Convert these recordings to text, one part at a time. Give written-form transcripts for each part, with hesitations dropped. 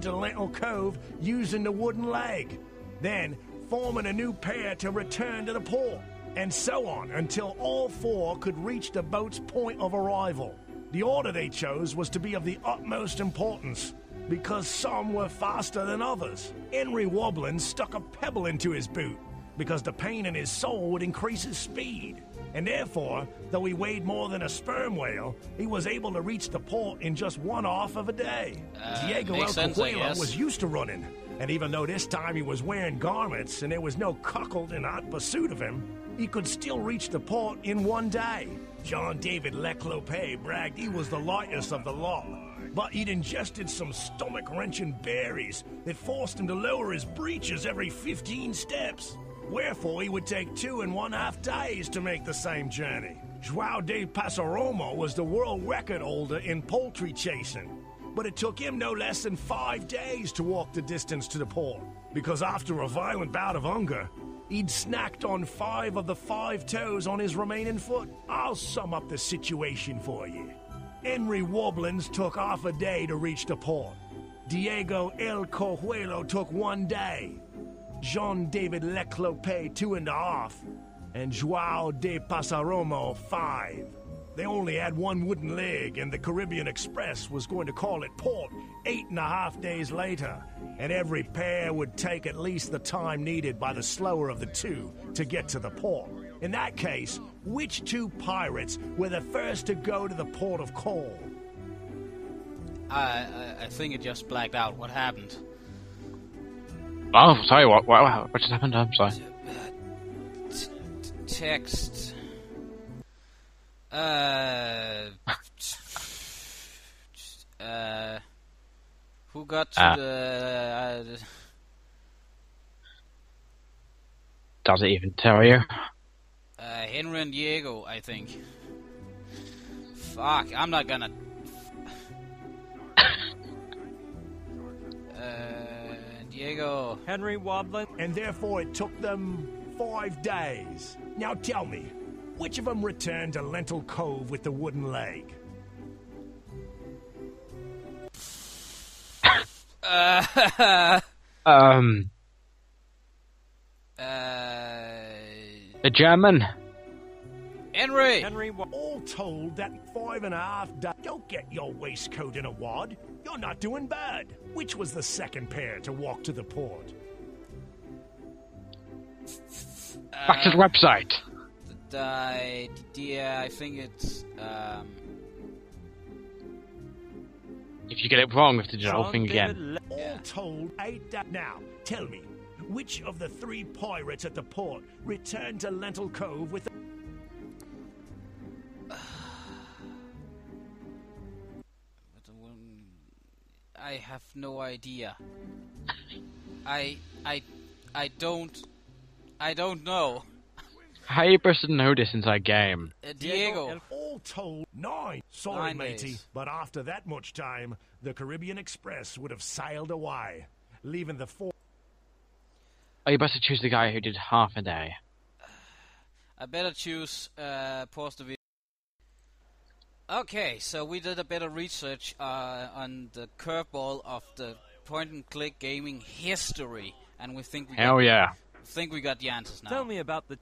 to Lentil Cove using the wooden leg, then forming a new pair to return to the port, and so on until all four could reach the boat's point of arrival. The order they chose was to be of the utmost importance, because some were faster than others. Henry Wobblin stuck a pebble into his boot, because the pain in his sole would increase his speed. And therefore, though he weighed more than a sperm whale, he was able to reach the port in just 1/2 of a day. Diego El Cojuelo was used to running, and even though this time he was wearing garments and there was no cuckold in hot pursuit of him, he could still reach the port in 1 day. John David Leclope bragged he was the lightest of the lot, but he'd ingested some stomach-wrenching berries that forced him to lower his breeches every 15 steps. Wherefore, he would take 2 1/2 days to make the same journey. João de Passaromo was the world record holder in poultry chasing, but it took him no less than 5 days to walk the distance to the port, because after a violent bout of hunger, he'd snacked on 5 of the 5 toes on his remaining foot. I'll sum up the situation for you. Henry Wobblins took 1/2 a day to reach the port. Diego El Cojuelo took 1 day. Jean David Leclope 2 1/2, and João de Passaromo 5. They only had 1 wooden leg, and the Caribbean Express was going to call at port 8 1/2 days later, and every pair would take at least the time needed by the slower of the 2 to get to the port. In that case, which 2 pirates were the first to go to the port of call? I think it just blacked out. What happened? Oh, sorry, what just happened? I'm sorry. Text. Who got to the... Does it even tell you? Henry and Diego, I think. Fuck, I'm not gonna... Diego. Henry Wobblin. And therefore it took them 5 days. Now tell me, which of them returned to Lentil Cove with the wooden leg? The German. Henry. All told, that 5 1/2 days. Don't get your waistcoat in a wad. You're not doing bad. Which was the second pair to walk to the port? Back to the website. Yeah, I think it's... If you get it wrong, we have to do the whole thing again. All told, 8 days. Now, tell me, which of the 3 pirates at the port returned to Lentil Cove with the... I have no idea. I don't know. How are you supposed to know this inside game? Diego. All told, 9. Sorry, 9 matey, days. but after that much time, the Caribbean Express would have sailed away, leaving the 4... Are you supposed to choose the guy who did half a day? I better choose pause the video. Okay, so we did a bit of research on the curveball of the point-and-click gaming history, and we think we got the answers now. Tell me about the...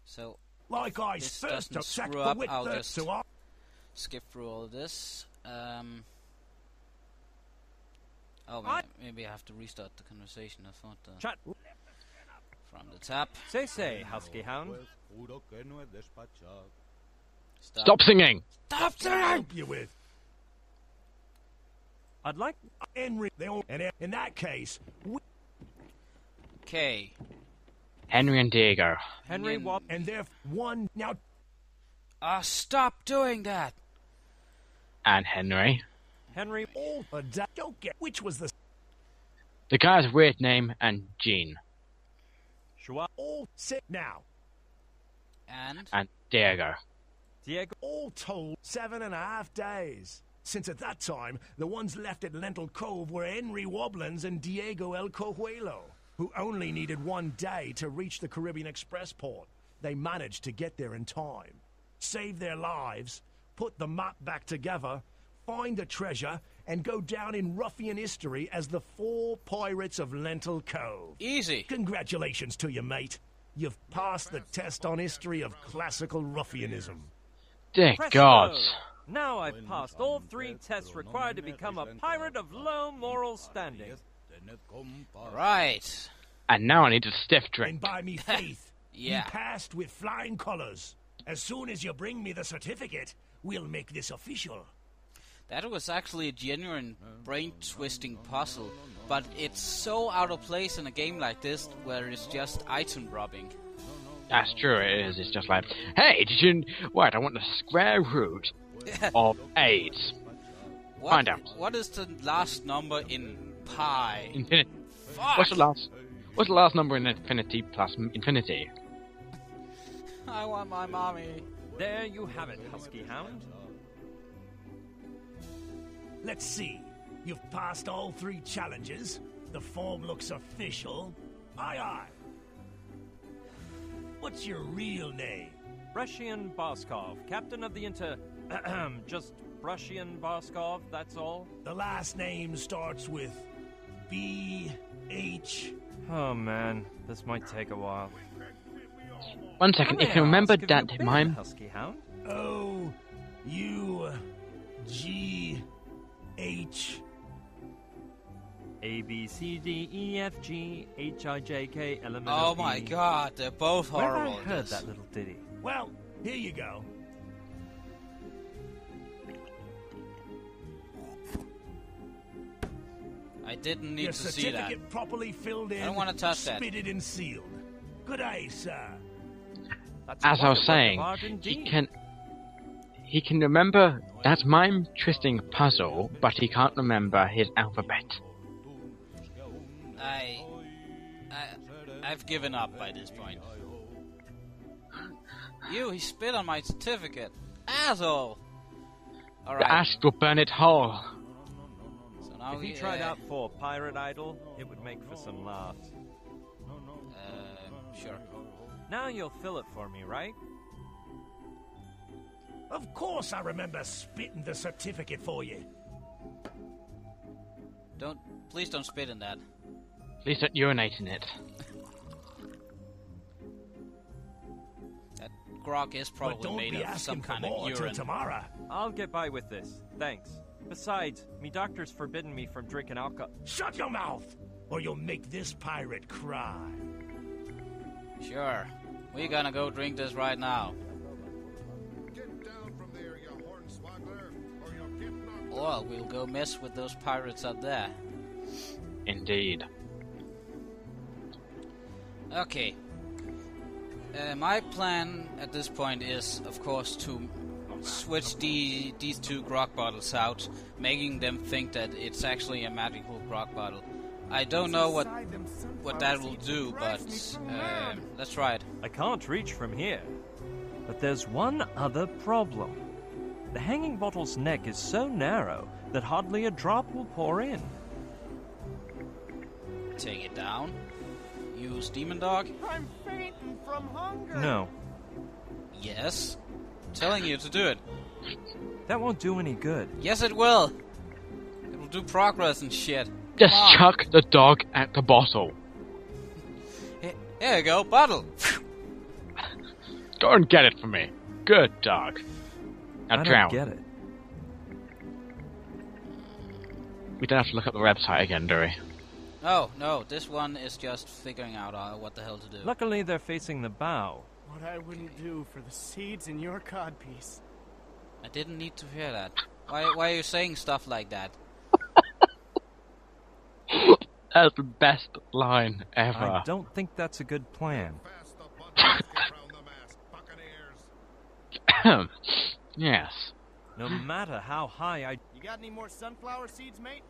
So, like I this first doesn't check screw the up, width I'll first, just so I... skip through all of this. Maybe I have to restart the conversation. I thought Chat. from the top. Say, husky hound. Stop singing! Stop singing! Help you with. I'd like... Henry, they all... And in that case... Okay. Henry and Diego. Henry Wob... And they're 1... Now... Stop doing that! And Henry. Henry... All... Don't get... Which was the... The guy's weird name and Gene. All sit now. And Diego. Diego. All told, 7 1/2 days. Since at that time, the ones left at Lentil Cove were Henry Wobblins and Diego El Cojuelo, who only needed 1 day to reach the Caribbean Express port. They managed to get there in time, save their lives, put the map back together, find the treasure, and go down in ruffian history as the 4 Pirates of Lentil Cove. Easy. Congratulations to you, mate. You've passed the test on history of classical ruffianism. Dear Presto! gods. Now I've passed all 3 tests required to become a pirate of low moral standing. Right. And now I need a stiff And drink. by me faith, Yeah. you passed with flying colors. As soon as you bring me the certificate, we'll make this official. That was actually a genuine brain-twisting puzzle, but it's so out of place in a game like this, where it's just item robbing. That's true, it is. It's just like, hey, did you... Wait, I want the square root of 8. Find out. What is the last number in pi? Infinity. Fuck! What's the last number in infinity plus infinity? I want my mommy. There you have it, Husky Hound. Let's see. You've passed all 3 challenges. The form looks official. Aye, aye. What's your real name? Brushian Barskov, captain of the just Brushian Barskov, that's all. The last name starts with B-H. Oh man, this might take a while. 1 second, if you remember that mime... Husky Hound? O-U-G-H. A, B, C, D, E, F, G, H, I, J, K, L, M, N, Oh O, P. my god, they're both Where have horrible. I at heard this. that little ditty? Well, here you go. I didn't need Your to see that. certificate properly filled in. I don't wanna touch that. Spitted and sealed. Good day, sir. That's As quite I a was work saying, of art he indeed. can remember that mime twisting puzzle, but he can't remember his alphabet. I've given up by this point. He spit on my certificate. Asshole! The Alright, ash will burn it whole. so now If he tried out for Pirate Idol, it would make for some laughs. Sure. Now you'll fill it for me, right? Of course I remember spitting the certificate for you. Please don't spit in that. Please don't urinate in it. That grog is But probably don't made be of some asking for kind of more till urine. tomorrow. I'll get by with this, thanks. Besides, me doctor's forbidden me from drinking alcohol. Shut your mouth, or you'll make this pirate cry. Sure. We're gonna go drink this right now. Get down from there, you hornswoggler, or you'll get knocked Or we'll go mess with those pirates out there. Indeed. Okay. My plan at this point is, of course, to switch these 2 grog bottles out, making them think that it's actually a magical grog bottle. I don't know what that will do, but let's try it. I can't reach from here. But there's one other problem. The hanging bottle's neck is so narrow that hardly a drop will pour in. Take it down. Use Demon Dog. I'm fainting from hunger. No, Yes. Telling you to do it. that won't do any good. Yes, it will. It will do progress and shit. Just Come on. chuck the dog at the bottle. Here you go, bottle. Go and get it for me. Good dog. Now I drown. don't get it. We don't have to look up the website again, do we? Oh, no, this one is just figuring out what the hell to do. Luckily, they're facing the bow. What I wouldn't do for the seeds in your codpiece. I didn't need to hear that. Why are you saying stuff like that? That's the best line ever. I don't think that's a good plan. Fast the buttons get round the mast, buccaneers. Yes. No matter how high I... You got any more sunflower seeds, mate?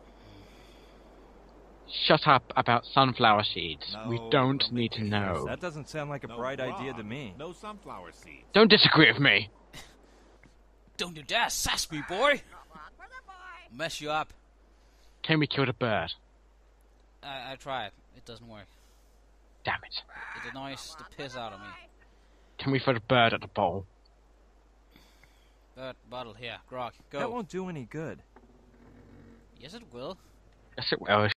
Shut up about sunflower seeds. We don't need to know. That doesn't sound like a bright idea to me. No sunflower seeds. Don't disagree with me. Don't you dare sass me, boy! Mess you up. Can we kill the bird? I tried. It doesn't work. Damn it. It annoys the piss out of me. Can we throw the bird at the bowl? Bird, bottle, here, grog, That go. won't do any good. Yes, it will. Yes, it will.